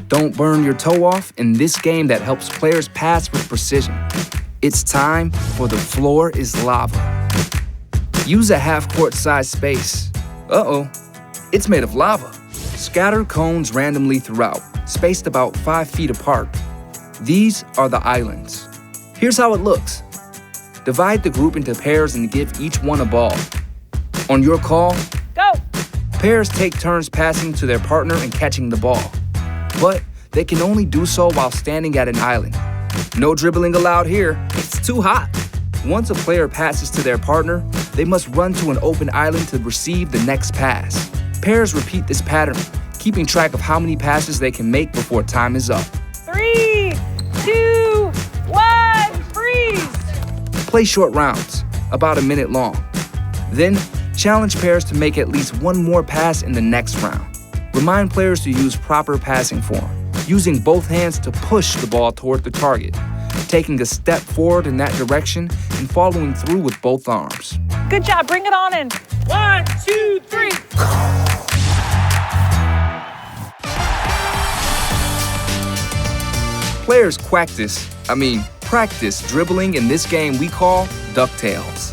Don't burn your toe off in this game that helps players pass with precision. It's time for the floor is lava. Use a half-court size space. Uh-oh, it's made of lava. Scatter cones randomly throughout, spaced about 5 feet apart. These are the islands. Here's how it looks. Divide the group into pairs and give each one a ball. On your call, go! Pairs take turns passing to their partner and catching the ball. But they can only do so while standing at an island. No dribbling allowed here. It's too hot. Once a player passes to their partner, they must run to an open island to receive the next pass. Pairs repeat this pattern, keeping track of how many passes they can make before time is up. 3, 2, 1, freeze! Play short rounds, about a minute long. Then, challenge pairs to make at least one more pass in the next round. Remind players to use proper passing form, using both hands to push the ball toward the target, taking a step forward in that direction and following through with both arms. Good job, bring it on in. 1, 2, 3. Players practice dribbling in this game we call Ducktails.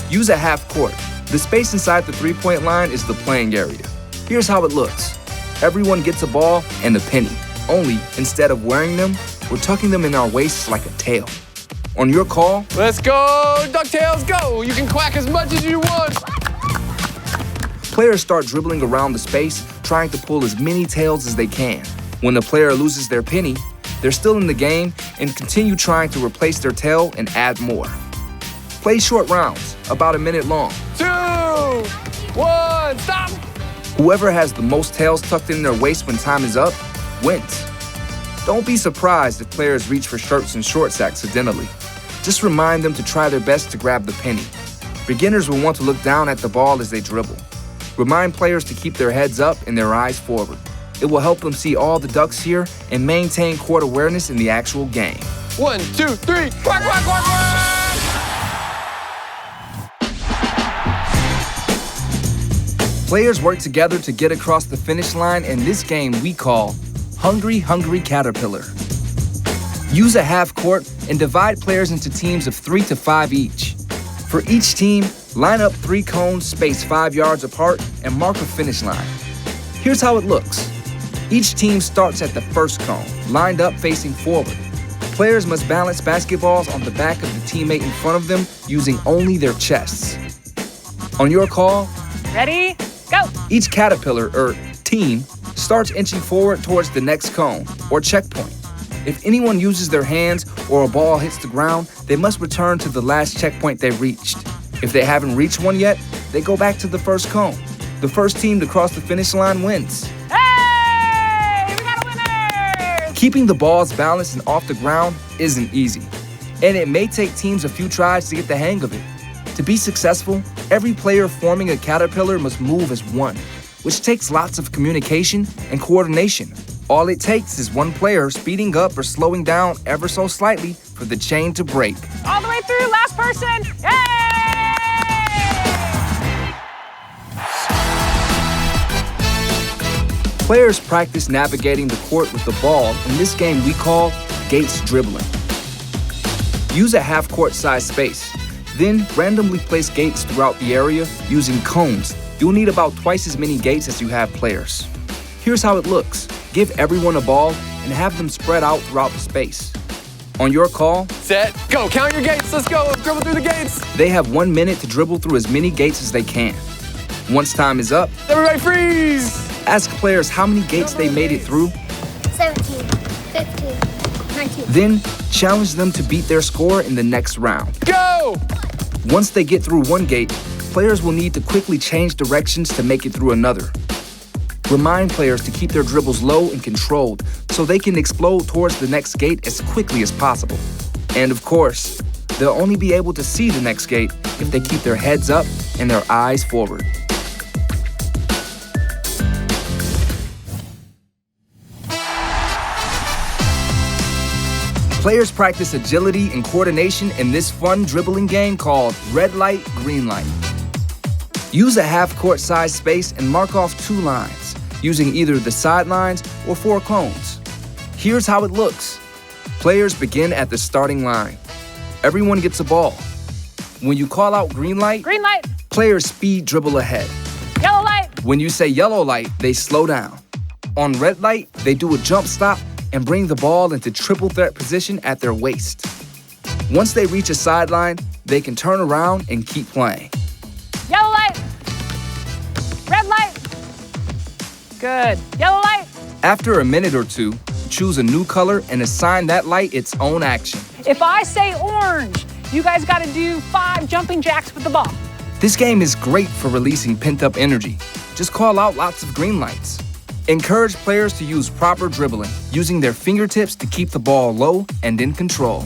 Use a half court. The space inside the three-point line is the playing area. Here's how it looks. Everyone gets a ball and a penny. Only, instead of wearing them, we're tucking them in our waists like a tail. On your call, let's go, Ducktails, go! You can quack as much as you want. Players start dribbling around the space, trying to pull as many tails as they can. When the player loses their penny, they're still in the game and continue trying to replace their tail and add more. Play short rounds, about a minute long. 2, 1, stop! Whoever has the most tails tucked in their waist when time is up, wins. Don't be surprised if players reach for shirts and shorts accidentally. Just remind them to try their best to grab the penny. Beginners will want to look down at the ball as they dribble. Remind players to keep their heads up and their eyes forward. It will help them see all the ducks here and maintain court awareness in the actual game. 1, 2, 3, quack, quack, quack, quack! Players work together to get across the finish line in this game we call Hungry, Hungry Caterpillar. Use a half court and divide players into teams of 3 to 5 each. For each team, line up 3 cones spaced 5 yards apart and mark a finish line. Here's how it looks. Each team starts at the first cone, lined up facing forward. Players must balance basketballs on the back of the teammate in front of them using only their chests. On your call, ready, go! Each caterpillar, team, starts inching forward towards the next cone, or checkpoint. If anyone uses their hands or a ball hits the ground, they must return to the last checkpoint they reached. If they haven't reached one yet, they go back to the first cone. The first team to cross the finish line wins. Hey! We got a winner! Keeping the balls balanced and off the ground isn't easy, and it may take teams a few tries to get the hang of it. To be successful, every player forming a caterpillar must move as one, which takes lots of communication and coordination. All it takes is one player speeding up or slowing down ever so slightly for the chain to break. All the way through, last person, yay! Players practice navigating the court with the ball in this game we call Gates Dribbling. Use a half-court size space. Then randomly place gates throughout the area using cones. You'll need about twice as many gates as you have players. Here's how it looks. Give everyone a ball and have them spread out throughout the space. On your call, set, go. Count your gates. Let's go. Let's dribble through the gates. They have 1 minute to dribble through as many gates as they can. Once time is up, everybody freeze! Ask players how many gates they made it through. 17, 15, 19. Then challenge them to beat their score in the next round. Go! Once they get through one gate, players will need to quickly change directions to make it through another. Remind players to keep their dribbles low and controlled so they can explode towards the next gate as quickly as possible. And of course, they'll only be able to see the next gate if they keep their heads up and their eyes forward. Players practice agility and coordination in this fun dribbling game called Red Light, Green Light. Use a half-court size space and mark off 2 lines, using either the sidelines or 4 cones. Here's how it looks. Players begin at the starting line. Everyone gets a ball. When you call out green light, players speed dribble ahead. Yellow light. When you say yellow light, they slow down. On red light, they do a jump stop and bring the ball into triple threat position at their waist. Once they reach a sideline, they can turn around and keep playing. Yellow light. Red light. Good. Yellow light. After a minute or two, choose a new color and assign that light its own action. If I say orange, you guys got to do 5 jumping jacks with the ball. This game is great for releasing pent-up energy. Just call out lots of green lights. Encourage players to use proper dribbling, using their fingertips to keep the ball low and in control.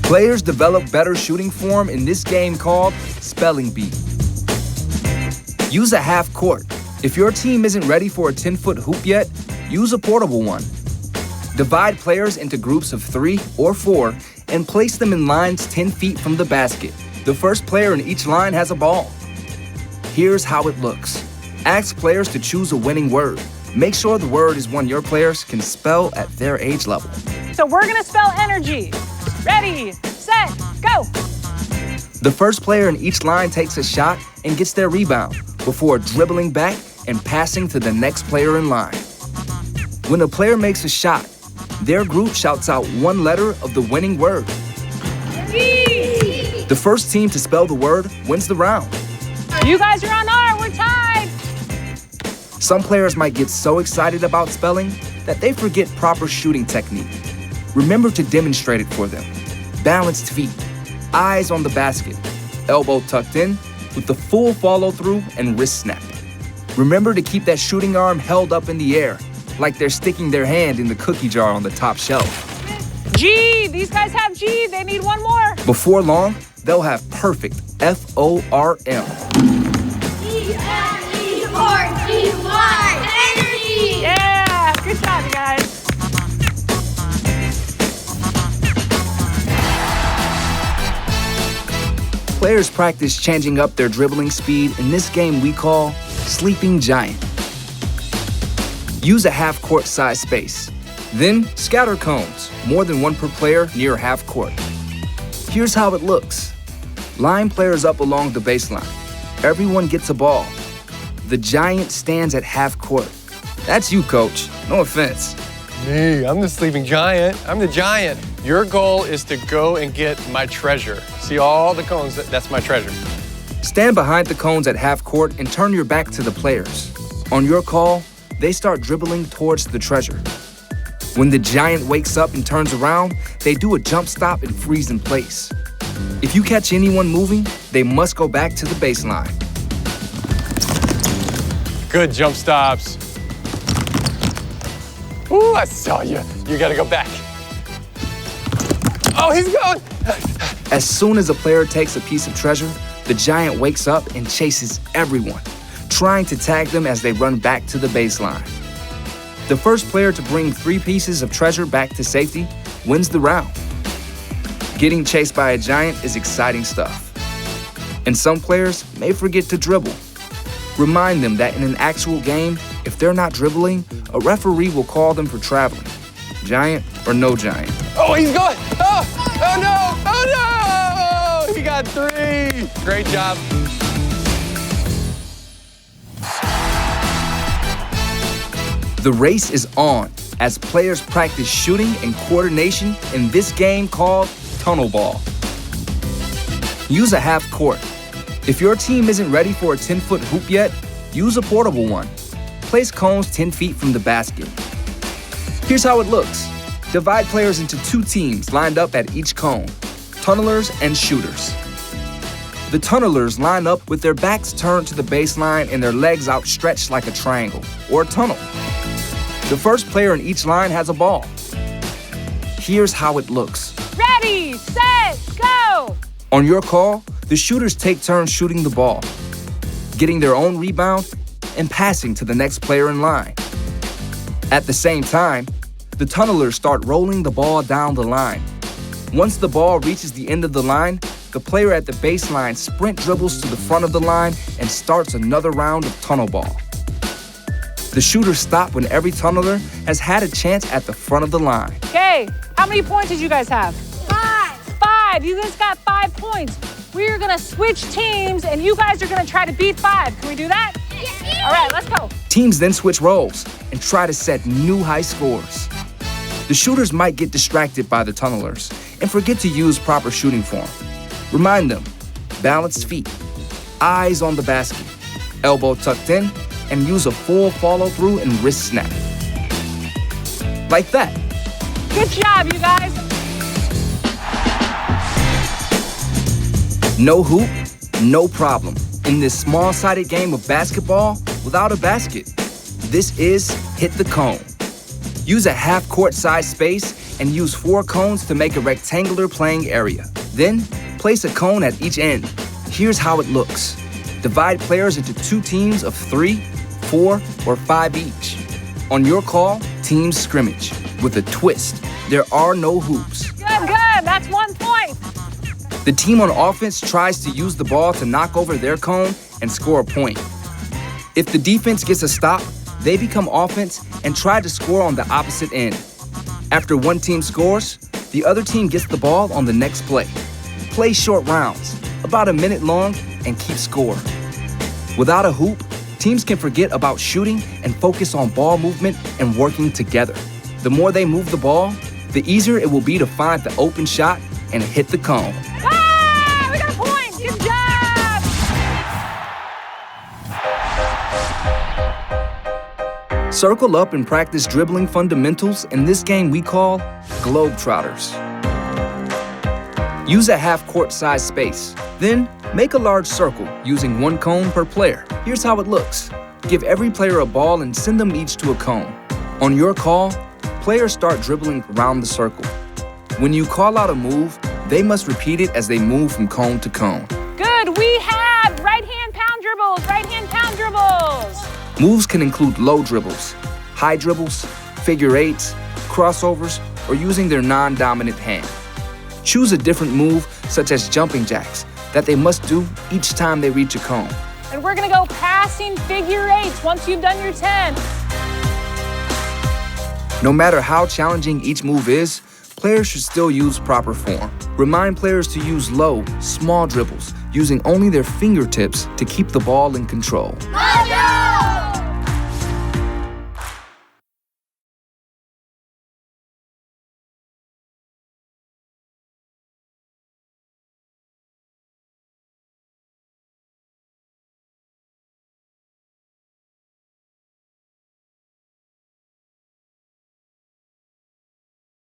Players develop better shooting form in this game called Spelling Bee. Use a half court. If your team isn't ready for a 10-foot hoop yet, use a portable one. Divide players into groups of 3 or 4 and place them in lines 10 feet from the basket. The first player in each line has a ball. Here's how it looks. Ask players to choose a winning word. Make sure the word is one your players can spell at their age level. So we're going to spell energy. Ready, set, go. The first player in each line takes a shot and gets their rebound before dribbling back and passing to the next player in line. When a player makes a shot, their group shouts out one letter of the winning word. E. The first team to spell the word wins the round. You guys are on R, we're tied. Some players might get so excited about spelling that they forget proper shooting technique. Remember to demonstrate it for them. Balanced feet, eyes on the basket, elbow tucked in with the full follow-through and wrist snap. Remember to keep that shooting arm held up in the air, like they're sticking their hand in the cookie jar on the top shelf. G, these guys have G, they need one more. Before long, they'll have perfect FORM. E-N-E-R-G-Y, energy! Yeah, good job, you guys. Players practice changing up their dribbling speed in this game we call Sleeping Giant. Use a half-court size space. Then scatter cones, more than one per player near half court. Here's how it looks. Line players up along the baseline. Everyone gets a ball. The giant stands at half court. That's you, coach. No offense. Me, I'm the sleeping giant. I'm the giant. Your goal is to go and get my treasure. See all the cones? That's my treasure. Stand behind the cones at half court and turn your back to the players. On your call, they start dribbling towards the treasure. When the giant wakes up and turns around, they do a jump stop and freeze in place. If you catch anyone moving, they must go back to the baseline. Good jump stops. Ooh, I saw you. You gotta go back. Oh, he's going. As soon as a player takes a piece of treasure, the giant wakes up and chases everyone, trying to tag them as they run back to the baseline. The first player to bring 3 pieces of treasure back to safety wins the round. Getting chased by a giant is exciting stuff. And some players may forget to dribble. Remind them that in an actual game, if they're not dribbling, a referee will call them for traveling. Giant or no giant. Oh, he's going. Oh no. Oh no. He got 3. Great job. The race is on as players practice shooting and coordination in this game called Tunnel Ball. Use a half court. If your team isn't ready for a 10-foot hoop yet, use a portable one. Place cones 10 feet from the basket. Here's how it looks. Divide players into 2 teams lined up at each cone, tunnelers and shooters. The tunnelers line up with their backs turned to the baseline and their legs outstretched like a triangle or a tunnel. The first player in each line has a ball. Here's how it looks. Ready, set, go! On your call, the shooters take turns shooting the ball, getting their own rebound and passing to the next player in line. At the same time, the tunnelers start rolling the ball down the line. Once the ball reaches the end of the line, the player at the baseline sprint dribbles to the front of the line and starts another round of tunnel ball. The shooters stop when every tunneler has had a chance at the front of the line. Okay, how many points did you guys have? 5. 5. You guys got 5 points. We are gonna switch teams and you guys are gonna try to beat 5. Can we do that? Yeah. All right, let's go. Teams then switch roles and try to set new high scores. The shooters might get distracted by the tunnelers and forget to use proper shooting form. Remind them, balanced feet, eyes on the basket, elbow tucked in, and use a full follow-through and wrist snap. Like that. Good job, you guys. No hoop, no problem. In this small-sided game of basketball without a basket, this is hit the cone. Use a half-court size space and use 4 cones to make a rectangular playing area. Then, place a cone at each end. Here's how it looks. Divide players into 2 teams of 3, 4, or 5 each. On your call, teams scrimmage. With a twist, there are no hoops. Good, good. That's 1 point. The team on offense tries to use the ball to knock over their cone and score a point. If the defense gets a stop, they become offense and try to score on the opposite end. After one team scores, the other team gets the ball on the next play. Play short rounds, about a minute long, and keep score. Without a hoop, teams can forget about shooting and focus on ball movement and working together. The more they move the ball, the easier it will be to find the open shot and hit the cone. Ah, we got a point. Good job. Circle up and practice dribbling fundamentals in this game we call Globetrotters. Use a half-court size space. Then, make a large circle using 1 cone per player. Here's how it looks. Give every player a ball and send them each to a cone. On your call, players start dribbling around the circle. When you call out a move, they must repeat it as they move from cone to cone. Good. We have right-hand pound dribbles, right-hand pound dribbles. Moves can include low dribbles, high dribbles, figure eights, crossovers, or using their non-dominant hand. Choose a different move, such as jumping jacks, that they must do each time they reach a cone. And we're gonna go passing figure eights once you've done your 10. No matter how challenging each move is, players should still use proper form. Remind players to use low, small dribbles, using only their fingertips to keep the ball in control. MOJO!